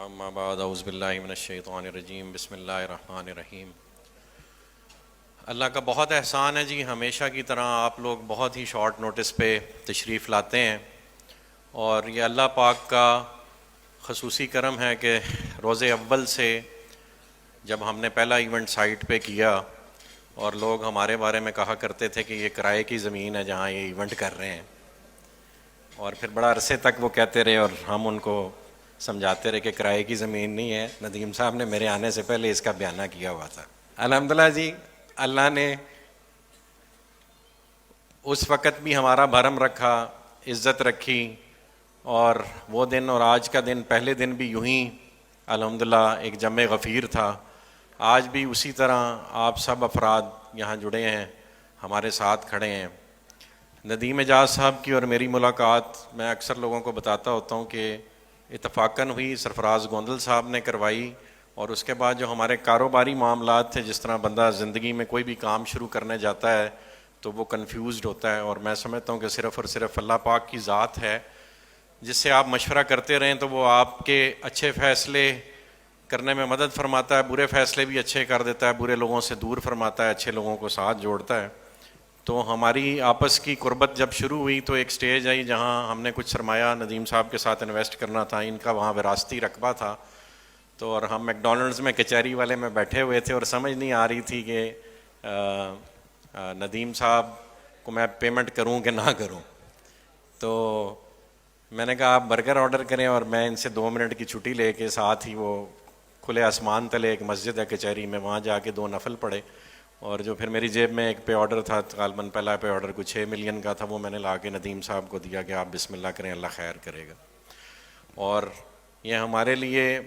اما بعد اعوذ باللہ من الشیطان الرجیم بسم اللہ الرحمن الرحیم۔ اللہ کا بہت احسان ہے جی، ہمیشہ کی طرح آپ لوگ بہت ہی شارٹ نوٹس پہ تشریف لاتے ہیں، اور یہ اللہ پاک کا خصوصی کرم ہے کہ روز اول سے جب ہم نے پہلا ایونٹ سائٹ پہ کیا اور لوگ ہمارے بارے میں کہا کرتے تھے کہ یہ کرائے کی زمین ہے جہاں یہ ایونٹ کر رہے ہیں، اور پھر بڑا عرصے تک وہ کہتے رہے اور ہم ان کو سمجھاتے رہے کہ کرائے کی زمین نہیں ہے، ندیم صاحب نے میرے آنے سے پہلے اس کا بیانہ کیا ہوا تھا۔ الحمدللہ جی، اللہ نے اس وقت بھی ہمارا بھرم رکھا، عزت رکھی، اور وہ دن اور آج کا دن، پہلے دن بھی یوں ہی الحمدللہ ایک جمع غفیر تھا، آج بھی اسی طرح آپ سب افراد یہاں جڑے ہیں، ہمارے ساتھ کھڑے ہیں۔ ندیم اعجاز صاحب کی اور میری ملاقات میں اکثر لوگوں کو بتاتا ہوتا ہوں کہ اتفاقاً ہوئی، سرفراز گوندل صاحب نے کروائی، اور اس کے بعد جو ہمارے کاروباری معاملات تھے، جس طرح بندہ زندگی میں کوئی بھی کام شروع کرنے جاتا ہے تو وہ کنفیوزڈ ہوتا ہے، اور میں سمجھتا ہوں کہ صرف اور صرف اللہ پاک کی ذات ہے جس سے آپ مشورہ کرتے رہیں تو وہ آپ کے اچھے فیصلے کرنے میں مدد فرماتا ہے، برے فیصلے بھی اچھے کر دیتا ہے، برے لوگوں سے دور فرماتا ہے، اچھے لوگوں کو ساتھ جوڑتا ہے۔ تو ہماری آپس کی قربت جب شروع ہوئی تو ایک سٹیج آئی جہاں ہم نے کچھ سرمایہ ندیم صاحب کے ساتھ انویسٹ کرنا تھا، ان کا وہاں وراثتی رقبہ تھا، تو اور ہم میک ڈونلڈز میں کچہری والے میں بیٹھے ہوئے تھے اور سمجھ نہیں آ رہی تھی کہ ندیم صاحب کو میں پیمنٹ کروں کہ نہ کروں۔ تو میں نے کہا آپ برگر آرڈر کریں، اور میں ان سے 2 منٹ کی چھٹی لے کے ساتھ ہی وہ کھلے آسمان تلے ایک مسجد ہے کچہری میں، وہاں جا کے 2 نفل پڑھے، اور جو پھر میری جیب میں ایک پے آرڈر تھا، غالباً پہلا پے آرڈر کچھ 6 ملین کا تھا، وہ میں نے لا کے ندیم صاحب کو دیا کہ آپ بسم اللہ کریں، اللہ خیر کرے گا۔ اور یہ ہمارے لیے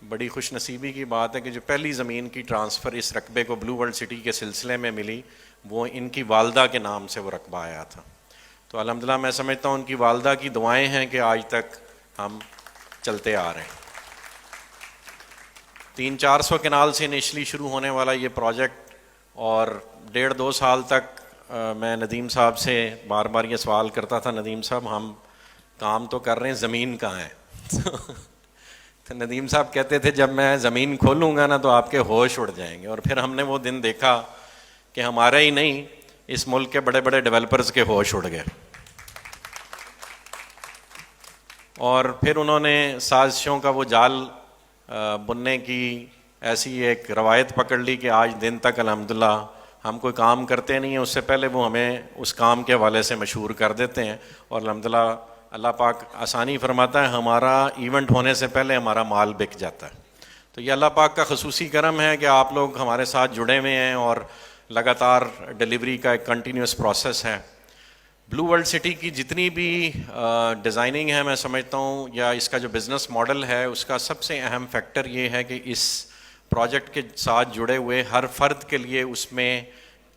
بڑی خوش نصیبی کی بات ہے کہ جو پہلی زمین کی ٹرانسفر اس رقبے کو بلو ورلڈ سٹی کے سلسلے میں ملی، وہ ان کی والدہ کے نام سے وہ رقبہ آیا تھا۔ تو الحمدللہ میں سمجھتا ہوں ان کی والدہ کی دعائیں ہیں کہ آج تک ہم چلتے آ رہے ہیں۔ 300-400 کنال سے انیشلی شروع ہونے والا یہ پروجیکٹ، اور 1.5-2 سال تک میں ندیم صاحب سے بار بار یہ سوال کرتا تھا، ندیم صاحب ہم کام تو کر رہے ہیں، زمین کہاں ہے؟ تو ندیم صاحب کہتے تھے جب میں زمین کھولوں گا نا تو آپ کے ہوش اڑ جائیں گے، اور پھر ہم نے وہ دن دیکھا کہ ہمارا ہی نہیں، اس ملک کے بڑے بڑے ڈیولپرز کے ہوش اڑ گئے، اور پھر انہوں نے سازشوں کا وہ جال بننے کی ایسی ایک روایت پکڑ لی کہ آج دن تک الحمدللہ ہم کوئی کام کرتے نہیں ہیں، اس سے پہلے وہ ہمیں اس کام کے حوالے سے مشہور کر دیتے ہیں، اور الحمدللہ اللہ پاک آسانی فرماتا ہے، ہمارا ایونٹ ہونے سے پہلے ہمارا مال بک جاتا ہے۔ تو یہ اللہ پاک کا خصوصی کرم ہے کہ آپ لوگ ہمارے ساتھ جڑے ہوئے ہیں، اور لگاتار ڈیلیوری کا ایک کنٹینیوس پروسیس ہے۔ بلو ورلڈ سٹی کی جتنی بھی ڈیزائننگ ہے، میں سمجھتا ہوں، یا اس کا جو بزنس ماڈل ہے، اس کا سب سے اہم فیکٹر یہ ہے کہ اس پروجیکٹ کے ساتھ جڑے ہوئے ہر فرد کے لیے اس میں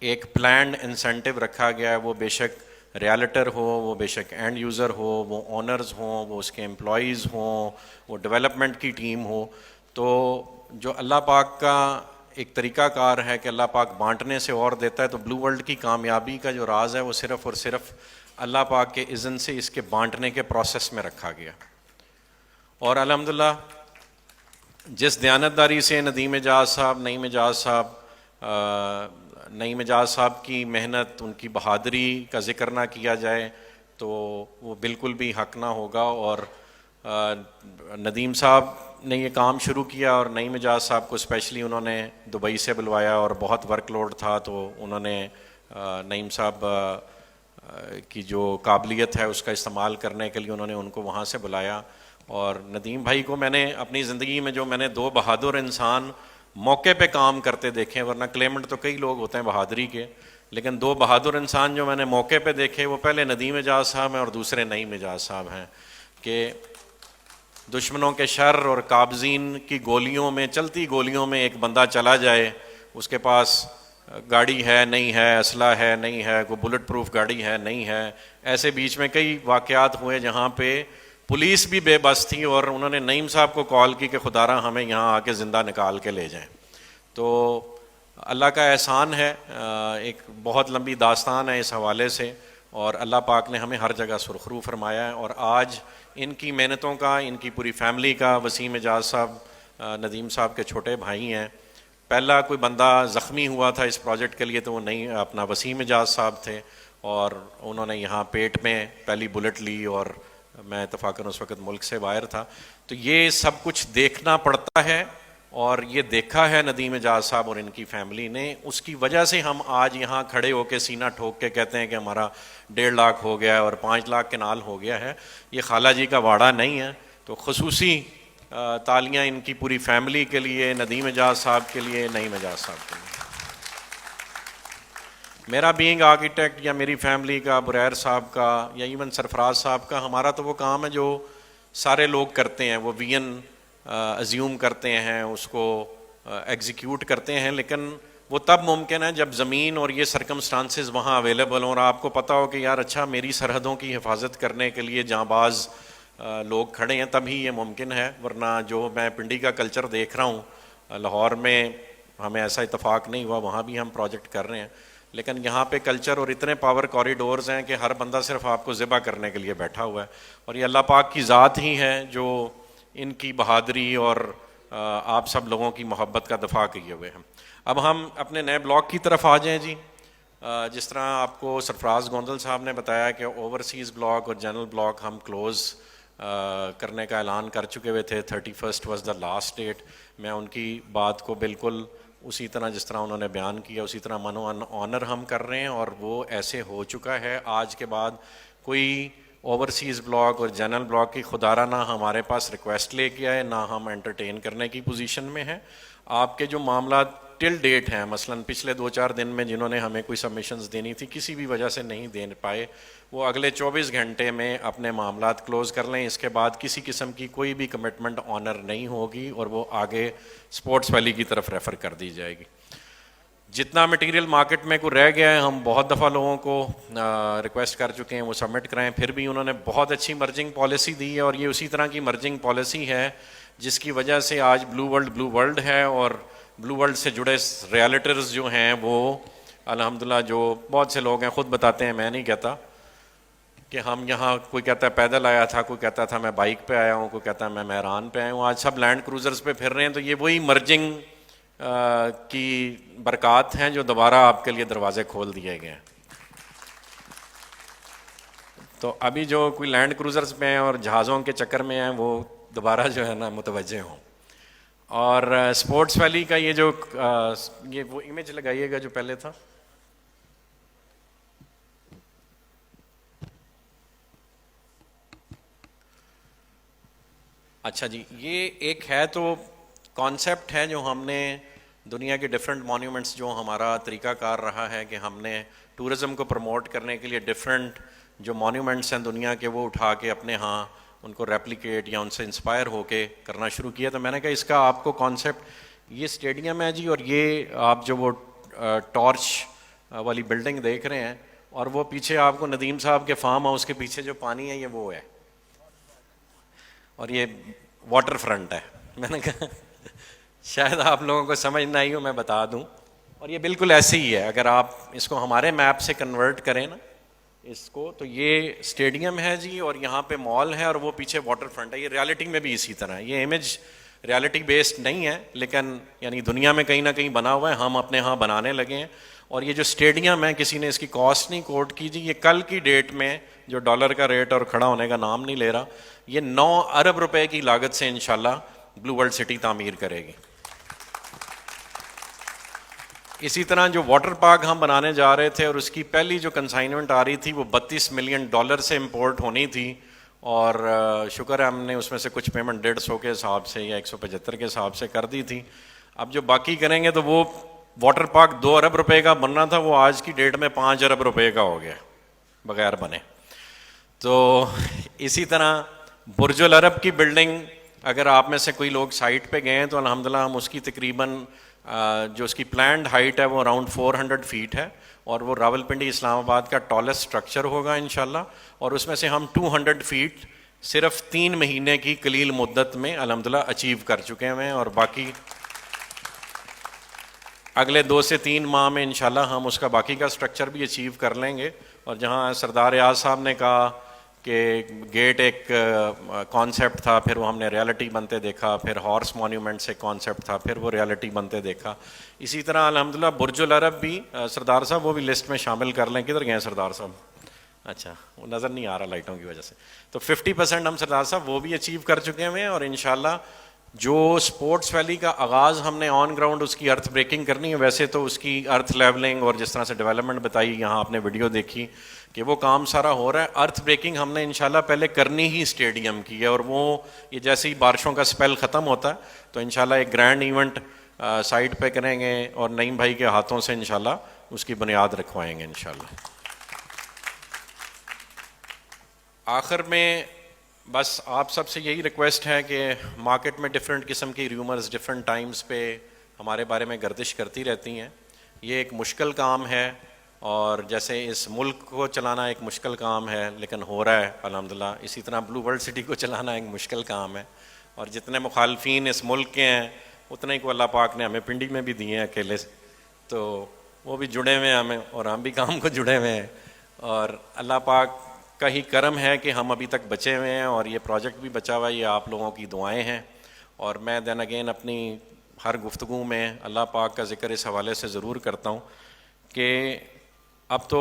ایک پلانڈ انسینٹیو رکھا گیا ہے، وہ بے شک ریالٹر ہو، وہ بے شک اینڈ یوزر ہو، وہ اونرز ہوں، وہ اس کے امپلائیز ہوں، وہ ڈیولپمنٹ کی ٹیم ہو۔ تو جو اللہ پاک کا ایک طریقہ کار ہے کہ اللہ پاک بانٹنے سے اور دیتا ہے، تو بلو ورلڈ کی کامیابی کا جو راز ہے وہ صرف اور صرف اللہ پاک کے اذن سے اس کے بانٹنے کے پروسیس میں رکھا گیا، اور الحمدللہ جس دیانتداری سے ندیم اعجاز صاحب، نعیم اعجاز صاحب کی محنت، ان کی بہادری کا ذکر نہ کیا جائے تو وہ بالکل بھی حق نہ ہوگا۔ اور ندیم صاحب نے یہ کام شروع کیا، اور نعیم اعجاز صاحب کو اسپیشلی انہوں نے دبئی سے بلوایا، اور بہت ورک لوڈ تھا، تو انہوں نے نعیم صاحب کی جو قابلیت ہے اس کا استعمال کرنے کے لیے انہوں نے ان کو وہاں سے بلایا۔ اور ندیم بھائی کو میں نے اپنی زندگی میں جو میں نے 2 بہادر انسان موقع پہ کام کرتے دیکھے، ورنہ کلیمنٹ تو کئی لوگ ہوتے ہیں بہادری کے، لیکن 2 بہادر انسان جو میں نے موقع پہ دیکھے، وہ پہلے ندیم اعجاز صاحب ہیں اور دوسرے نعیم اعجاز صاحب ہیں، کہ دشمنوں کے شر اور قابضین کی گولیوں میں، چلتی گولیوں میں ایک بندہ چلا جائے، اس کے پاس گاڑی ہے نہیں ہے، اسلحہ ہے نہیں ہے، کوئی بلٹ پروف گاڑی ہے نہیں ہے، ایسے بیچ میں کئی واقعات ہوئے جہاں پہ پولیس بھی بے بس تھی، اور انہوں نے نعیم صاحب کو کال کی کہ خدا را ہمیں یہاں آ کے زندہ نکال کے لے جائیں۔ تو اللہ کا احسان ہے، ایک بہت لمبی داستان ہے اس حوالے سے، اور اللہ پاک نے ہمیں ہر جگہ سرخرو فرمایا ہے. اور آج ان کی محنتوں کا، ان کی پوری فیملی کا، وسیم اعجاز صاحب ندیم صاحب کے چھوٹے بھائی ہیں. پہلا کوئی بندہ زخمی ہوا تھا اس پروجیکٹ کے لیے تو وہ نہیں اپنا وسیم اعجاز صاحب تھے، اور انہوں نے یہاں پیٹ میں پہلی بلٹ لی، اور میں اتفاقاً اس وقت ملک سے باہر تھا. تو یہ سب کچھ دیکھنا پڑتا ہے، اور یہ دیکھا ہے ندیم اعجاز صاحب اور ان کی فیملی نے. اس کی وجہ سے ہم آج یہاں کھڑے ہو کے سینہ ٹھوک کے کہتے ہیں کہ ہمارا 1.5 لاکھ ہو گیا ہے اور 5 لاکھ کنال ہو گیا ہے. یہ خالہ جی کا واڑہ نہیں ہے. تو خصوصی تالیاں ان کی پوری فیملی کے لیے، ندیم اعجاز صاحب کے لیے، نعیم اعجاز صاحب کے لیے. میرا بینگ آرکیٹیکٹ یا میری فیملی کا، بریر صاحب کا یا ایون سرفراز صاحب کا، ہمارا تو وہ کام ہے جو سارے لوگ کرتے ہیں. وہ وین ازیوم کرتے ہیں، اس کو ایگزیکیوٹ کرتے ہیں، لیکن وہ تب ممکن ہے جب زمین اور یہ سرکمسٹانسز وہاں اویلیبل ہوں اور آپ کو پتہ ہو کہ یار اچھا میری سرحدوں کی حفاظت کرنے کے لیے جاں باز لوگ کھڑے ہیں، تب ہی یہ ممکن ہے. ورنہ جو میں پنڈی کا کلچر دیکھ رہا ہوں، لاہور میں ہمیں ایسا اتفاق نہیں ہوا، وہاں بھی ہم پروجیکٹ کر رہے ہیں، لیکن یہاں پہ کلچر اور اتنے پاور کوریڈورز ہیں کہ ہر بندہ صرف آپ کو ذبح کرنے کے لیے بیٹھا ہوا ہے. اور یہ اللہ پاک کی ذات ہی ہے جو ان کی بہادری اور آپ سب لوگوں کی محبت کا دفاع کیے ہوئے ہیں. اب ہم اپنے نئے بلاک کی طرف آ جائیں جی. جس طرح آپ کو سرفراز گوندل صاحب نے بتایا کہ اوورسیز بلاک اور جنرل بلاک ہم کلوز کرنے کا اعلان کر چکے ہوئے تھے. 31 واز دا لاسٹ ڈیٹ. میں ان کی بات کو بالکل اسی طرح جس طرح انہوں نے بیان کیا اسی طرح منو آنر ہم کر رہے ہیں، اور وہ ایسے ہو چکا ہے. آج کے بعد کوئی اوورسیز بلاک اور جنرل بلاک کی خدارہ نہ ہمارے پاس ریکویسٹ لے کے آئے، نہ ہم انٹرٹین کرنے کی پوزیشن میں ہیں. آپ کے جو معاملات ٹل ڈیٹ ہیں، مثلاً پچھلے 2-4 دن میں جنہوں نے ہمیں کوئی سبمیشنز دینی تھی کسی بھی وجہ سے نہیں دے پائے، وہ اگلے 24 گھنٹے میں اپنے معاملات کلوز کر لیں. اس کے بعد کسی قسم کی کوئی بھی کمٹمنٹ آنر نہیں ہوگی اور وہ آگے سپورٹس ویلی کی طرف ریفر کر دی جائے گی. جتنا مٹیریل مارکیٹ میں کو رہ گیا ہے، ہم بہت دفعہ لوگوں کو ریکویسٹ کر چکے ہیں وہ سبمٹ کرائیں، پھر بھی انہوں نے بہت اچھی مرجنگ پالیسی دی ہے. اور یہ اسی طرح کی مرجنگ پالیسی ہے جس کی وجہ سے آج بلو ورلڈ ہے، اور بلو ورلڈ سے جڑے ریالٹرز جو ہیں وہ الحمدللہ، جو بہت سے لوگ ہیں خود بتاتے ہیں، میں نہیں کہتا، کہ ہم یہاں کوئی کہتا ہے پیدل آیا تھا، کوئی کہتا تھا میں بائک پہ آیا ہوں، کوئی کہتا ہے میں مہران پہ آیا ہوں، آج سب لینڈ کروزرز پہ پھر رہے ہیں. تو یہ وہی مرجنگ کی برکات ہیں جو دوبارہ آپ کے لیے دروازے کھول دیے گئے ہیں. تو ابھی جو کوئی لینڈ کروزرز پہ ہیں اور جہازوں کے چکر میں ہیں وہ دوبارہ جو ہے نا متوجہ ہوں. اور اسپورٹس ویلی کا یہ جو یہ وہ امیج لگائیے گا جو پہلے تھا. اچھا جی، یہ ایک ہے تو کانسیپٹ ہے جو ہم نے دنیا کے ڈفرینٹ مونیومنٹس، جو ہمارا طریقہ کار رہا ہے کہ ہم نے ٹورزم کو پروموٹ کرنے کے لیے ڈفرینٹ جو مونیومنٹس ہیں دنیا کے وہ اٹھا کے اپنے ہاں ان کو ریپلیکیٹ یا ان سے انسپائر ہو کے کرنا شروع کیا. تو میں نے کہا اس کا آپ کو کانسیپٹ، یہ اسٹیڈیم ہے جی، اور یہ آپ جو وہ ٹارچ والی بلڈنگ دیکھ رہے ہیں، اور وہ پیچھے آپ کو ندیم صاحب کے فارم ہاؤس کے پیچھے جو پانی ہے یہ وہ ہے، اور یہ واٹر فرنٹ ہے. میں نے کہا شاید آپ لوگوں کو سمجھ نہ آئی ہو، میں بتا دوں. اور یہ بالکل ایسے ہی ہے، اگر آپ اس کو ہمارے میپ سے کنورٹ کریں نا اس کو، تو یہ اسٹیڈیم ہے جی، اور یہاں پہ مال ہے، اور وہ پیچھے واٹر فرنٹ ہے. یہ ریالٹی میں بھی اسی طرح ہے. یہ امیج ریالٹی بیسڈ نہیں ہے، لیکن یعنی دنیا میں کہیں نہ کہیں بنا ہوا ہے، ہم اپنے ہاں بنانے لگے ہیں. اور یہ جو اسٹیڈیم ہے، کسی نے اس کی کاسٹ نہیں کوٹ کی جی، یہ کل کی ڈیٹ میں جو ڈالر کا ریٹ اور کھڑا ہونے کا نام نہیں لے رہا، یہ 9 ارب روپے کی لاگت سے انشاءاللہ بلو ورلڈ سٹی تعمیر کرے گی. اسی طرح جو واٹر پارک ہم بنانے جا رہے تھے اور اس کی پہلی جو کنسائنمنٹ آ رہی تھی وہ $32 ملین سے امپورٹ ہونی تھی، اور شکر ہے ہم نے اس میں سے کچھ پیمنٹ 150 کے حساب سے یا 175 کے حساب سے کر دی تھی. اب جو باقی کریں گے تو وہ واٹر پارک 2 ارب روپے کا بننا تھا، وہ آج کی ڈیٹ میں 5 ارب روپے کا ہو گیا بغیر بنے. تو اسی طرح برج العرب کی بلڈنگ، اگر آپ میں سے کوئی لوگ سائٹ پہ گئے ہیں تو الحمدللہ ہم اس کی تقریباً جو اس کی پلانڈ ہائٹ ہے وہ اراؤنڈ 400 فیٹ ہے، اور وہ راولپنڈی اسلام آباد کا ٹالسٹ اسٹرکچر ہوگا انشاءاللہ. اور اس میں سے ہم 200 فیٹ صرف 3 مہینے کی قلیل مدت میں الحمدللہ اچیو کر چکے ہیں. اور باقی اگلے 2 سے 3 ماہ میں انشاءاللہ ہم اس کا باقی کا سٹرکچر بھی اچیو کر لیں گے. اور جہاں سردار ریاض صاحب نے کہا کہ گیٹ ایک کانسیپٹ تھا, پھر وہ ہم نے ریالٹی بنتے دیکھا, پھر ہارس مونیومنٹس ایک کانسیپٹ تھا, پھر وہ ریالٹی بنتے دیکھا. اسی طرح الحمدللہ برج العرب بھی سردار صاحب وہ بھی لسٹ میں شامل کر لیں. کدھر گئے ہیں سردار صاحب؟ اچھا, وہ نظر نہیں آ رہا لائٹوں کی وجہ سے. تو 50% ہم سردار صاحب وہ بھی اچیو کر چکے ہوئے ہیں. اور انشاءاللہ جو اسپورٹس ویلی کا آغاز ہم نے آن گراؤنڈ اس کی ارتھ بریکنگ کرنی ہے, ویسے تو اس کی ارتھ لیولنگ اور جس طرح سے ڈیولپمنٹ بتائی یہاں آپ نے ویڈیو دیکھی کہ وہ کام سارا ہو رہا ہے. ارتھ بریکنگ ہم نے انشاءاللہ پہلے کرنی ہی اسٹیڈیم کی ہے, اور وہ یہ جیسے ہی بارشوں کا سپیل ختم ہوتا ہے تو انشاءاللہ ایک گرینڈ ایونٹ سائٹ پہ کریں گے, اور نعیم بھائی کے ہاتھوں سے انشاءاللہ اس کی بنیاد رکھوائیں گے انشاءاللہ. آخر میں بس آپ سب سے یہی ریکویسٹ ہے کہ مارکیٹ میں ڈفرینٹ قسم کی ریومرز ڈفرینٹ ٹائمز پہ ہمارے بارے میں گردش کرتی رہتی ہیں. یہ ایک مشکل کام ہے, اور جیسے اس ملک کو چلانا ایک مشکل کام ہے لیکن ہو رہا ہے الحمدللہ, اسی طرح بلو ورلڈ سٹی کو چلانا ایک مشکل کام ہے. اور جتنے مخالفین اس ملک کے ہیں اتنے کو اللہ پاک نے ہمیں پنڈی میں بھی دیے ہیں اکیلے سے, تو وہ بھی جڑے ہوئے ہیں ہمیں, اور ہم بھی کام کو جڑے ہوئے ہیں. اور اللہ پاک کا ہی کرم ہے کہ ہم ابھی تک بچے ہوئے ہیں, اور یہ پروجیکٹ بھی بچا ہوا ہے, یہ آپ لوگوں کی دعائیں ہیں. اور میں دین اگین اپنی ہر گفتگو میں اللہ پاک کا ذکر اس حوالے سے ضرور کرتا ہوں کہ اب تو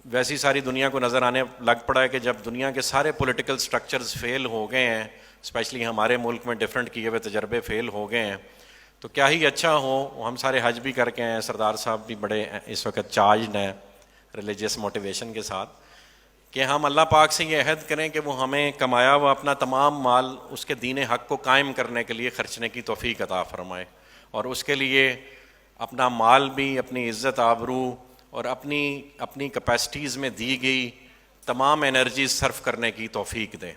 ویسی ساری دنیا کو نظر آنے لگ پڑا ہے کہ جب دنیا کے سارے پولیٹیکل سٹرکچرز فیل ہو گئے ہیں, اسپیشلی ہمارے ملک میں ڈفرینٹ کیے ہوئے تجربے فیل ہو گئے ہیں, تو کیا ہی اچھا ہو. ہم سارے حج بھی کر کے ہیں, سردار صاحب بھی بڑے اس وقت چارجڈ ہیں ریلیجیس موٹیویشن کے ساتھ, کہ ہم اللہ پاک سے یہ عہد کریں کہ وہ ہمیں کمایا ہوا اپنا تمام مال اس کے دین حق کو قائم کرنے کے لیے خرچنے کی توفیق عطا فرمائے, اور اس کے لیے اپنا مال بھی, اپنی عزت آبرو اور اپنی کیپیسٹیز میں دی گئی تمام انرجیز صرف کرنے کی توفیق دے.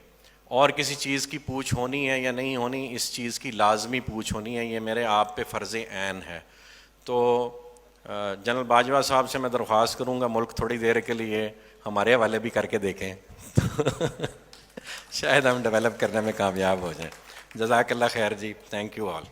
اور کسی چیز کی پوچھ ہونی ہے یا نہیں ہونی, اس چیز کی لازمی پوچھ ہونی ہے, یہ میرے آپ پہ فرض عین ہے. تو جنرل باجوہ صاحب سے میں درخواست کروں گا ملک تھوڑی دیر کے لیے ہمارے حوالے بھی کر کے دیکھیں شاید ہم ڈیولپ کرنے میں کامیاب ہو جائیں. جزاک اللہ خیر جی, تھینک یو آل.